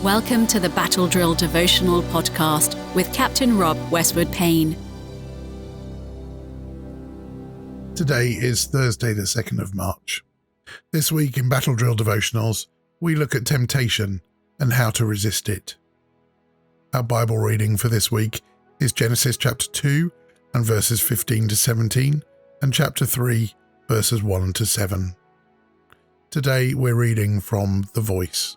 Welcome to the Battle Drill Devotional Podcast with Captain Rob Westwood-Payne. Today is Thursday, the 2nd of March. This week in Battle Drill Devotionals, we look at temptation and how to resist it. Our Bible reading for this week is Genesis chapter 2 and verses 15 to 17 and chapter 3 verses 1 to 7. Today we're reading from The Voice.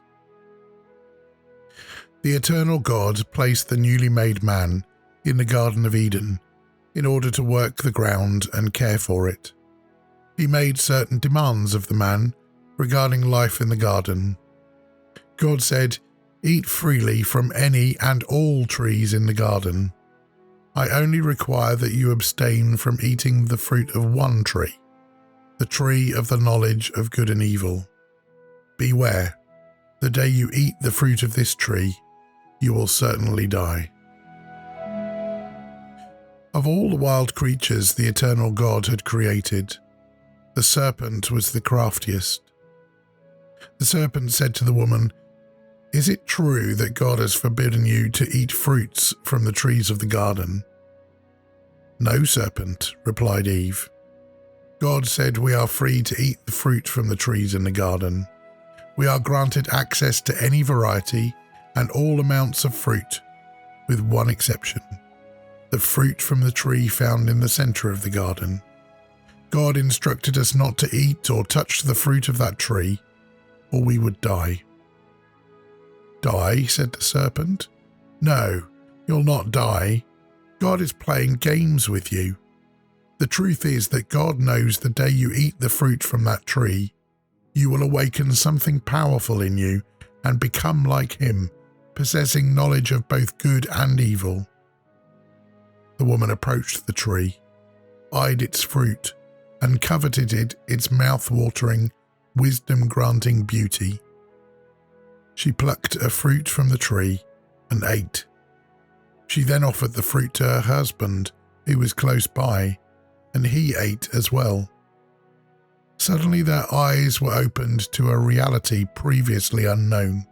The eternal God placed the newly made man in the Garden of Eden in order to work the ground and care for it. He made certain demands of the man regarding life in the garden. God said, "Eat freely from any and all trees in the garden. I only require that you abstain from eating the fruit of one tree, the tree of the knowledge of good and evil. Beware, the day you eat the fruit of this tree, you will certainly die." Of all the wild creatures the eternal God had created, the serpent was the craftiest. The serpent said to the woman, "Is it true that God has forbidden you to eat fruits from the trees of the garden?" "No, serpent," replied Eve. "God said we are free to eat the fruit from the trees in the garden. We are granted access to any variety and all amounts of fruit, with one exception, the fruit from the tree found in the center of the garden. God instructed us not to eat or touch the fruit of that tree, or we would die." "Die?" said the serpent. "No, you'll not die. God is playing games with you. The truth is that God knows the day you eat the fruit from that tree, you will awaken something powerful in you and become like Him, possessing knowledge of both good and evil." The woman approached the tree, eyed its fruit, and coveted its mouth-watering, wisdom-granting beauty. She plucked a fruit from the tree and ate. She then offered the fruit to her husband, who was close by, and he ate as well. Suddenly their eyes were opened to a reality previously unknown.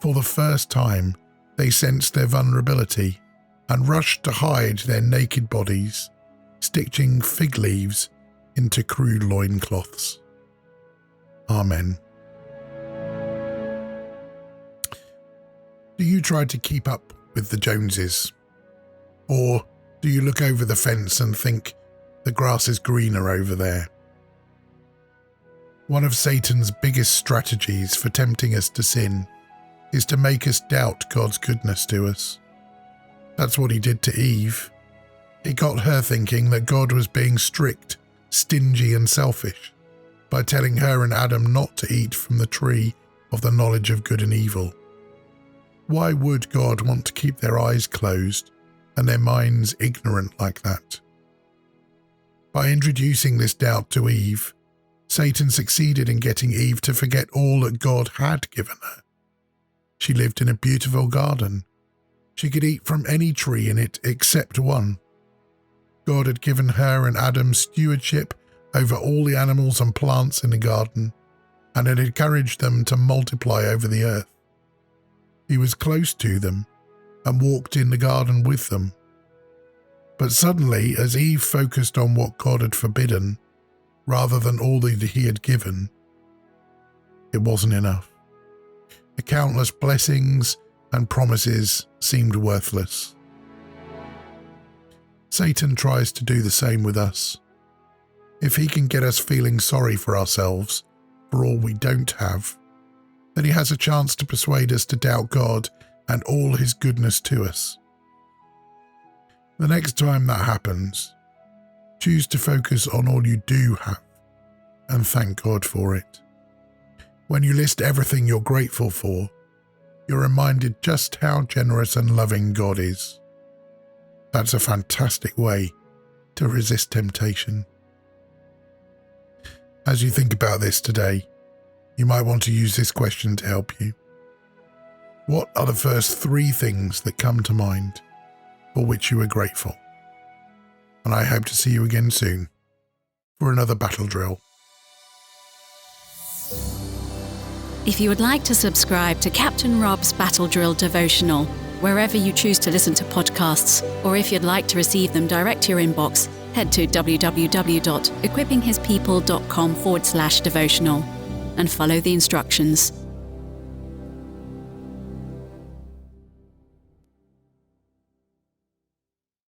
For the first time, they sensed their vulnerability and rushed to hide their naked bodies, stitching fig leaves into crude loincloths. Amen. Do you try to keep up with the Joneses? Or do you look over the fence and think the grass is greener over there? One of Satan's biggest strategies for tempting us to sin is to make us doubt God's goodness to us. That's what he did to Eve. He got her thinking that God was being strict, stingy and selfish by telling her and Adam not to eat from the tree of the knowledge of good and evil. Why would God want to keep their eyes closed and their minds ignorant like that? By introducing this doubt to Eve, Satan succeeded in getting Eve to forget all that God had given her. She lived in a beautiful garden. She could eat from any tree in it except one. God had given her and Adam stewardship over all the animals and plants in the garden, and had encouraged them to multiply over the earth. He was close to them and walked in the garden with them. But suddenly, as Eve focused on what God had forbidden, rather than all that he had given, it wasn't enough. The countless blessings and promises seemed worthless. Satan tries to do the same with us. If he can get us feeling sorry for ourselves, for all we don't have, then he has a chance to persuade us to doubt God and all his goodness to us. The next time that happens, choose to focus on all you do have and thank God for it. When you list everything you're grateful for, you're reminded just how generous and loving God is. That's a fantastic way to resist temptation. As you think about this today, you might want to use this question to help you. What are the first 3 things that come to mind for which you are grateful? And I hope to see you again soon for another battle drill. If you would like to subscribe to Captain Rob's Battle Drill Devotional, wherever you choose to listen to podcasts, or if you'd like to receive them direct to your inbox, head to www.equippinghispeople.com/devotional and follow the instructions.